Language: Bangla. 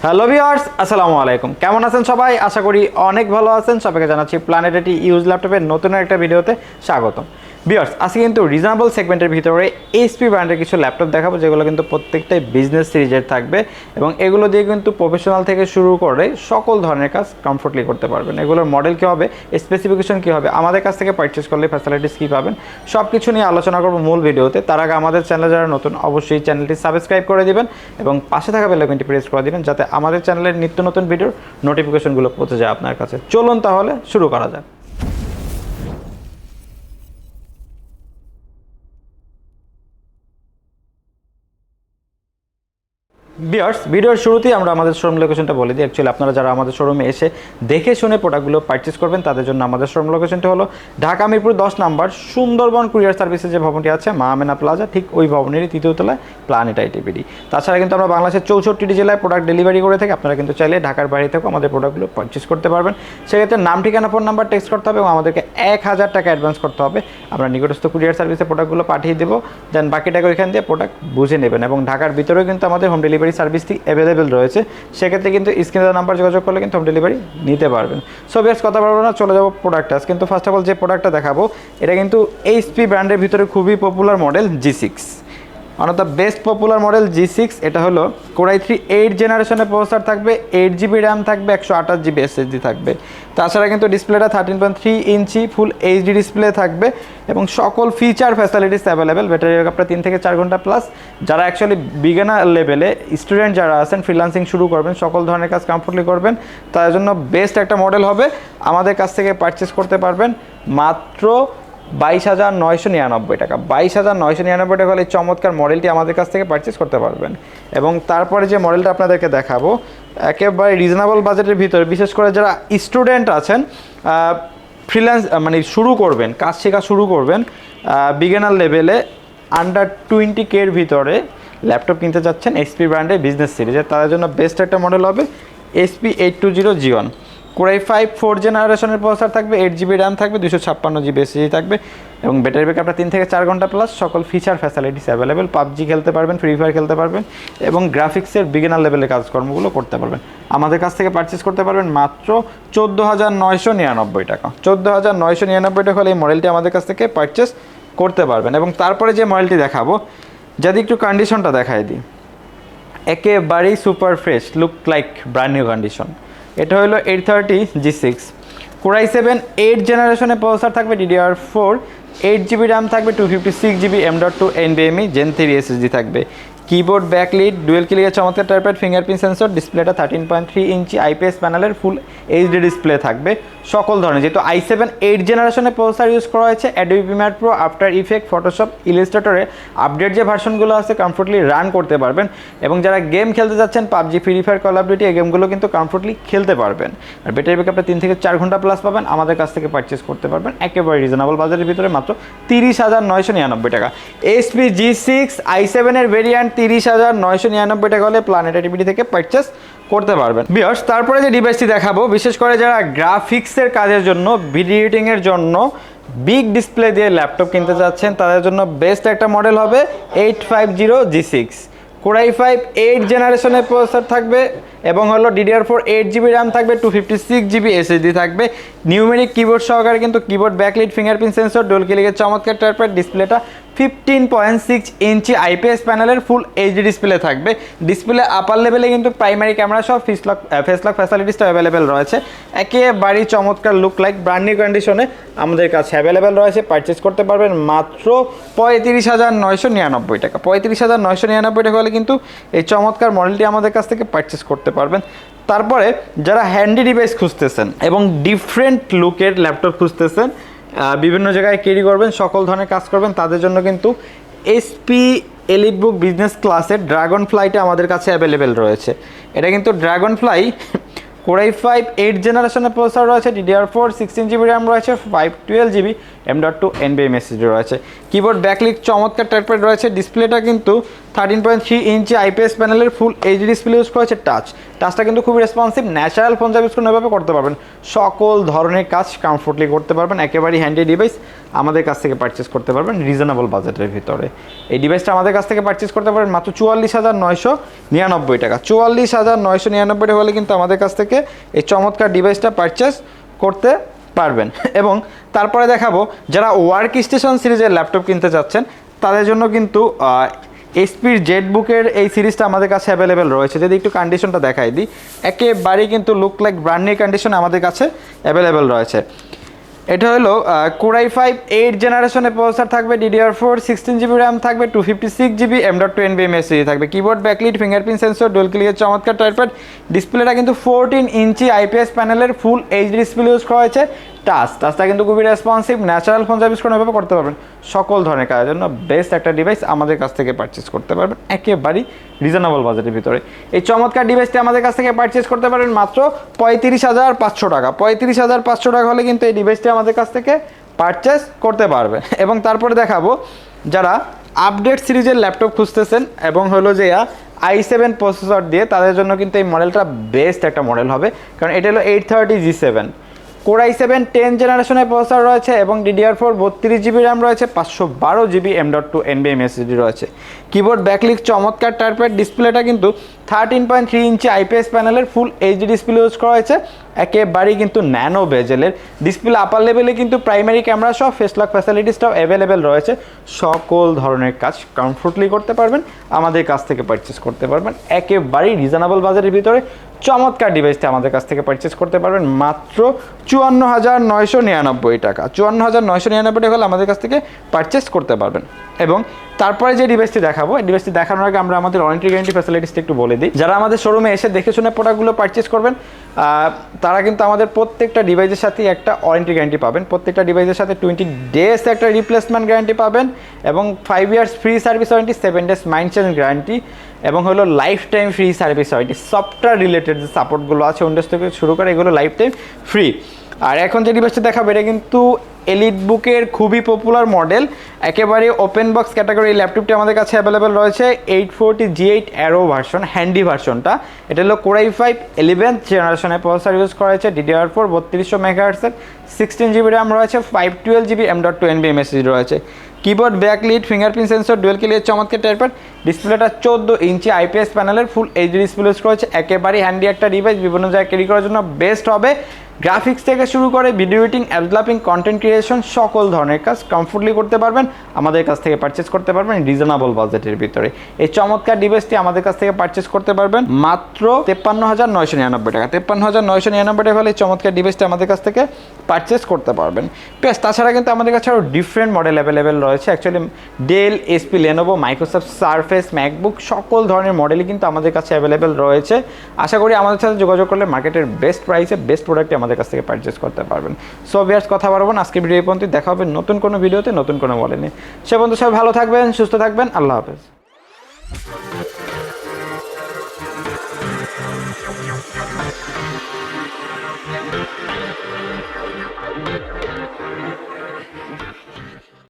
হ্যালো ভিউয়ার্স, আসসালামু আলাইকুম। কেমন আছেন সবাই? আশা করি অনেক ভালো আছেন। সবাইকে জানাচ্ছি প্ল্যানেট এটি ইউজ ল্যাপটপের নতুন একটা ভিডিওতে স্বাগতম। ভিউয়ার্স, আজকে কিন্তু রিজনেবল সেগমেন্টের ভিতরে এইচপি ব্র্যান্ডের কিছু ল্যাপটপ দেখাবো, যেগুলো কিন্তু প্রত্যেকটাই বিজনেস সিরিজের থাকবে এবং এগুলো দিয়ে কিন্তু প্রফেশনাল থেকে শুরু করে সকল ধরনের কাজ কমফোর্টলি করতে পারবেন। এগুলোর মডেল কী হবে, স্পেসিফিকেশন কী হবে, আমাদের কাছ থেকে পারচেস করলে ফ্যাসিলিটিস কী পাবেন, সব কিছু নিয়ে আলোচনা করবো মূল ভিডিওতে। তার আগে আমাদের চ্যানেলে যারা নতুন, অবশ্যই চ্যানেলটি সাবস্ক্রাইব করে দিবেন এবং পাশে থাকা বেল আইকনটি প্রেস করে দিবেন, যাতে আমাদের চ্যানেলের নিত্য নতুন ভিডিওর নোটিফিকেশনগুলো পৌঁছে যায় আপনার কাছে। চলুন তাহলে শুরু করা যাক। ভিউয়ার্স, ভিডিওর শুরুতেই আমরা আমাদের শোরুম লোকেশনটা বলে দিই। অ্যাকচুয়ালি আপনারা যারা আমাদের শোরুমে এসে দেখে শুনে প্রোডাক্টগুলো পারচেস করবেন, তাদের জন্য আমাদের শোরুম লোকেশনটি হলো ঢাকা মিরপুর 10 নম্বর সুন্দরবন কুরিয়ার সার্ভিসের যে ভবনটি আছে মা আমেনা প্লাজা, ঠিক ওই ভবনেরই তৃতীয় তলায় প্ল্যানেট আইটিবিডি। তাছাড়া কিন্তু আমরা বাংলাদেশের 64টি জেলায় প্রোডাক্ট ডেলিভারি করে থাকি। আপনারা কিন্তু চাইলে ঢাকার বাইরে থেকেও আমাদের প্রোডাক্টগুলো পারচেস করতে পারবেন। সেক্ষেত্রে নাম, ঠিকানা, ফোন নাম্বার টেক্সট করতে হবে এবং আমাদেরকে 1000 টাকা অ্যাডভান্স করতে হবে। আমরা নিকটস্থ কুরিয়ার সার্ভিসে প্রোডাক্টগুলো পাঠিয়ে দেবো, দেন বাকি টাকা ওইখান দিয়ে প্রোডাক্ট বুঝে নেবেন। এবং ঢাকার ভিতরেও কিন্তু আমাদের হোম ডেলিভারি সার্ভিসটি অ্যাভেলেবেল রয়েছে। সেক্ষেত্রে কিন্তু স্ক্রিনের নাম্বার যোগাযোগ করলে কিন্তু হোম ডেলিভারি নিতে পারবেন। সো বেশ কথা বলবো না, চলে যাবো প্রোডাক্টটা। কিন্তু ফার্স্ট অফ অল যে প্রোডাক্টটা দেখাবো, এটা কিন্তু এইচপি ব্র্যান্ডের ভিতরে খুবই popular model G6, one of the best popular model G6। এটা হলো কোরাই 3 8 জেনারেশনের প্রসেসর থাকবে, 8GB র্যাম থাকবে, 128GB SSD থাকবে। তাছাড়া কিন্তু ডিসপ্লেটা 13.3 ইঞ্চি ফুল এইচডি ডিসপ্লে থাকবে এবং সকল ফিচার ফ্যাসিলিটিস অ্যাভেলেবেল। ব্যাটারি ব্যাকআপটা 3 থেকে 4 ঘন্টা প্লাস। যারা অ্যাকচুয়ালি বিগিনার লেভেলে স্টুডেন্ট যারা আছেন, ফ্রিল্যান্সিং শুরু করবেন, সকল ধরনের কাজ কমফোর্টলি করবেন, তার জন্য বেস্ট একটা মডেল হবে। আমাদের কাছ থেকে পারচেস করতে পারবেন মাত্র 22,999 টাকা। 22,999 টাকা হলে এই চমৎকার মডেলটি আমাদের কাছ থেকে পারচেস করতে পারবেন। এবং তারপরে যে মডেলটা আপনাদেরকে দেখাবো, একেবারে রিজনেবল বাজেটের ভিতরে, বিশেষ করে যারা স্টুডেন্ট আছেন, ফ্রিল্যান্স মানে শুরু করবেন, কাজ শেখা শুরু করবেন, বিগিনার লেভেলে আন্ডার 20K এর ভিতরে ল্যাপটপ কিনতে চাচ্ছেন এইচপি ব্র্যান্ডের বিজনেস সিরিজে, তাদের জন্য বেস্ট একটা মডেল হবে HP 820G1। কোরাই 5 4 জেনারেশনের প্রসেসর থাকবে, 8GB র্যাম থাকবে, 256GB SSD থাকবে এবং ব্যাটারি ব্যাকআপটা 3 থেকে 4 ঘন্টা প্লাস। সকল ফিচার ফ্যাসিলিটিস অ্যাভেলেবেল। পাবজি খেলতে পারবেন, ফ্রি ফায়ার খেলতে পারবেন এবং গ্রাফিক্সের বিগিনার লেভেলের কাজকর্মগুলো করতে পারবেন। আমাদের কাছ থেকে পারচেস করতে পারবেন মাত্র 14,999 টাকা। 14,999 টাকা হলে এই মডেলটি আমাদের কাছ থেকে পারচেস করতে পারবেন। এবং তারপরে যে মডেলটি দেখাবো, যদি একটু কন্ডিশনটা দেখাই দিই, একেবারেই super fresh, look like brand new condition. এটা হলো 830 G6, কোরাই 7 8 জেনারেশনের প্রসেসর থাকবে, DDR4, 8GB র্যাম থাকবে, 256GB M.2 NVMe Gen 3 SSD থাকবে। কিবোর্ড ব্যাকলিট, ডুয়েল ক্লিয়ার চমৎকার টাইপের ফিঙ্গারপ্রিন্ট সেন্সর, ডিসপ্লেটা 13.3 ইঞ্চি IPS প্যানেলের ফুল এইচডি ডিসপ্লে থাকবে। সকল ধরনের, যেহেতু i7 8 জেনারেশনের প্রসেসর ইউজ করা হয়েছে, Adobe Premiere Pro, After Effect, Photoshop, ইলাস্ট্রেটরে আপডেট যে ভার্সনগুলো আছে কমফোর্টলি রান করতে পারবেন। এবং যারা গেম খেলতে যাচ্ছেন, PUBG, free fire, call of duty, এই গেমগুলো কিন্তু কমফোর্টলি খেলতে পারবেন। আর ব্যাটারি ব্যাকআপটা 3 থেকে 4 ঘন্টা প্লাস পাবেন। আমাদের কাছ থেকে পারচেস করতে পারবেন একেবারে রিজনেবল বাজারের ভিতরে মাত্র 30,999 টাকা। HP G6 i7 এর ভেরিয়েন্ট 30,999 টাকা হলে প্ল্যানেট আইটিবিডি থেকে পারচেস করতে পারবেন। ভিউয়ার্স, তারপরে যে ডিভাইসটি দেখাবো, বিশেষ করে যারা গ্রাফিক্সের কাজের জন্য, ভিডিও এডিটিংয়ের জন্য বিগ ডিসপ্লে দিয়ে ল্যাপটপ কিনতে চাচ্ছেন, তাদের জন্য বেস্ট একটা মডেল হবে 850 G6। কোরাই 5 8 জেনারেশনের প্রসেসর থাকবে এবং হলো DDR4, 8GB র্যাম থাকবে, 256GB SSD থাকবে। নিউমেরিক কিবোর্ড সহকারে কিন্তু keyboard backlit, fingerprint sensor, dual ক্লিকের চমৎকার টাইপের ডিসপ্লেটা 15.6 ইঞ্চি IPS প্যানেলের ফুল এইচডি ডিসপ্লে থাকবে। ডিসপ্লে আপার লেভেলে কিন্তু প্রাইমারি ক্যামেরা সহ ফেস লক ফ্যাসিলিটিসটা অ্যাভেলেবেল রয়েছে। একেবারেই চমৎকার, লুক লাইক ব্র্যান্ড নিউ কন্ডিশনে আমাদের কাছে অ্যাভেলেবেল রয়েছে। পারচেস করতে পারবেন মাত্র 35,999 টাকা। 35,999 টাকা হলে কিন্তু এই চমৎকার মডেলটি আমাদের কাছ থেকে পারচেস করতে পারবেন। তারপরে যারা হ্যান্ডি ডিভাইস খুঁজতেছেন এবং ডিফারেন্ট লুকের ল্যাপটপ খুঁজতেছেন, বিভিন্ন জায়গায় ক্যারি করবেন, সকল ধরনের কাজ করবেন, তাদের জন্য কিন্তু HP এলিটবুক বিজনেস ক্লাসের ড্রাগন ফ্লাইটা আমাদের কাছে অ্যাভেলেবেল রয়েছে। এটা কিন্তু ড্রাগন ফ্লাই কোরাই 5 8 জেনারেশনের প্রসেসর রয়েছে, DDR4, 16GB র্যাম রয়েছে, 512GB M.2 NVMe SSD রয়েছে। কিবোর্ড ব্যাকলিট চমৎকার টাইপের রয়েছে। ডিসপ্লেটা কিন্তু 13.3 ইঞ্চি আইপিএস প্যানেলের ফুল এইচডি ডিসপ্লে ইউজ করেছে। টাচটা কিন্তু খুবই রেসপন্সিভ, ন্যাচারাল ফোন ইউজ করে এভাবে করতে পারবেন, সকল ধরনের কাজ কমফোর্টলি করতে পারবেন। একেবারেই হ্যান্ডি ডিভাইস, আমাদের কাছ থেকে পারচেস করতে পারবেন রিজনেবল বাজেটের ভিতরে। এই ডিভাইসটা আমাদের কাছ থেকে পারচেস করতে পারবেন মাত্র 44,999 টাকা। 44,999 টাকা হলে কিন্তু আমাদের কাছ থেকে এই চমৎকার ডিভাইসটা পারচেস করতে পারবেন। এবং তারপরে দেখাবো যারা ওয়ার্ক স্টেশন সিরিজের ল্যাপটপ কিনতে চাচ্ছেন তাদের জন্য কিন্তু এইচপির জেটবুকের এই সিরিজটা আমাদের কাছে অ্যাভেলেবেল রয়েছে। যদি একটু কন্ডিশনটা দেখাই দিই, একেবারেই কিন্তু look like brand new condition আমাদের কাছে অ্যাভেলেবেল রয়েছে। এটা হলো Core i5 8 জেনারেশনের প্রসেসর থাকবে, DDR4 16GB র্যাম থাকবে, 256GB M.2 NVMe SSD থাকবে, keyboard backlit fingerprint sensor dual clear চমৎকার টাইপের ডিসপ্লেটা কিন্তু 14 ইঞ্চি আইপিএস প্যানেলের ফুল এইচডি ডিসপ্লে ইউজ করা হয়েছে। টাচটা কিন্তু খুবই রেসপন্সিভ, ন্যাচারাল ফোন ইউজ করে এভাবে করতে পারবেন, সকল ধরনের কাজের জন্য বেস্ট একটা ডিভাইস আমাদের কাছ থেকে পারচেস করতে পারবেন একেবারেই রিজনেবল বাজেটের ভিতরে। এই চমৎকার ডিভাইসটি আমাদের কাছ থেকে পারচেস করতে পারবেন মাত্র 35,500 টাকা। 35,500 টাকা হলে কিন্তু এই ডিভাইসটি আমাদের কাছ থেকে পারচেস করতে পারবেন। এবং তারপরে দেখাবো যারা আপডেট সিরিজের ল্যাপটপ খুঁজতেছেন এবং হলো যে i7 প্রসেসর দিয়ে, তাদের জন্য কিন্তু এই মডেলটা বেস্ট একটা মডেল হবে, কারণ এটা হলো 830G7 Core i7 10 জেনারেশনের প্রসেসর রয়েছে এবং DDR4 32GB র্যাম রয়েছে, 512GB M.2 NVMe SSD রয়েছে। কিবোর্ড ব্যাকলিট চমৎকার টাইপের ডিসপ্লেটা কিন্তু 13.3 ইঞ্চি আইপিএস প্যানেলের ফুল এইচডি ডিসপ্লে ইউজ করা হয়েছে, একেবারেই কিন্তু ন্যানো বেজেলের ডিসপ্লে। আপার লেভেলে কিন্তু প্রাইমারি ক্যামেরা সহ ফেস লক ফ্যাসিলিটিসটাও অ্যাভেলেবেল রয়েছে, সকল ধরনের কাজ কমফোর্টলি করতে পারবেন, আমাদের কাছ থেকে পারচেস করতে পারবেন একেবারেই রিজনেবল বাজারের ভিতরে। চমৎকার ডিভাইসটা আমাদের কাছ থেকে পারচেস করতে পারবেন মাত্র 54,999 টাকা। 54,999 টাকা হলে আমাদের কাছ থেকে পারচেস করতে পারবেন। এবং তারপরে যে ডিভাইসটি দেখাবো, এই ডিভাইসটি দেখানোর আগে আমরা আমাদের ওয়ারেন্টি গ্যারান্টি ফ্যাসিলিটিসটা একটু বলে দিই। যারা আমাদের শোরুমে এসে দেখে শুনে প্রোডাক্টগুলো পারচেস করবেন তারা কিন্তু আমাদের প্রত্যেকটা ডিভাইসের সাথে একটা ওয়ারেন্টি গ্যারান্টি পাবেন, প্রত্যেকটা ডিভাইসের সাথে 20 ডেজ একটা রিপ্লেসমেন্ট গ্যারান্টি পাবেন এবং 5 years free service warranty, 7 days maintenance guarantee এবং হলো life time free service warranty. Software related যে সাপোর্টগুলো আছে উইন্ডোজ থেকে শুরু করে এগুলো লাইফ টাইম ফ্রি। আর এখন যে ডিভাইসটা দেখাবো এটা কিন্তু এলিট বুকের খুবই পপুলার মডেল, একেবারে ওপেন বক্স ক্যাটাগরি। এই ল্যাপটপটি আমাদের কাছে অ্যাভেলেবেল রয়েছে 840G8 অ্যারো ভার্সন, হ্যান্ডি ভার্সনটা। এটা হলো Core i5 11th জেনারেশনের প্রসেসর ইউজ করা হয়েছে, DDR4 3200 MHz 16GB র্যাম রয়েছে, 512GB M.2 NVMe SSD রয়েছে। Keyboard backlit fingerprint sensor dual clear চমৎকার টাইপের ডিসপ্লেটা 14 ইঞ্চি আইপিএস প্যানেলের ফুল এইচডি ডিসপ্লে ইউজ করেছে, একেবারেই হ্যান্ডি একটা ডিভাইস, বিভিন্ন জায়গায় ক্যারি করার জন্য বেস্ট হবে। গ্রাফিক্স থেকে শুরু করে video editing, app developing, content creation সকল ধরনের কাজ কমফোর্টলি করতে পারবেন, আমাদের কাছ থেকে পারচেস করতে পারবেন রিজনেবল বাজেটের ভিতরে। এই চমৎকার ডিভাইসটি আমাদের কাছ থেকে পারচেস করতে পারবেন মাত্র 53,999 টাকা। 53,999 টাকা হলে এই চমৎকার ডিভাইসটি আমাদের কাছ থেকে পারচেস করতে পারবেন। প্লাস তাছাড়া কিন্তু আমাদের কাছে আরও ডিফারেন্ট মডেল অ্যাভেলেবেল রয়েছে। Actually Dell, HP, Lenovo, Microsoft Surface, MacBook সকল ধরনের মডেলই কিন্তু আমাদের কাছে অ্যাভেলেবেল রয়েছে। আশা করি আমাদের সাথে যোগাযোগ করলে মার্কেটের বেস্ট প্রাইসে বেস্ট প্রোডাক্টটি আমাদের কাছ থেকে পারচেস করতে পারবেন। সো ভিউয়ার্স, কথা বাড়াবো না, আজকে ভিডিও এই পর্যন্ত। দেখা হবে নতুন কোনো ভিডিওতে নতুন কোনো মডেল নিয়ে। সে পর্যন্ত সবাই ভালো থাকবেন, সুস্থ থাকবেন, আল্লাহ হাফেজ।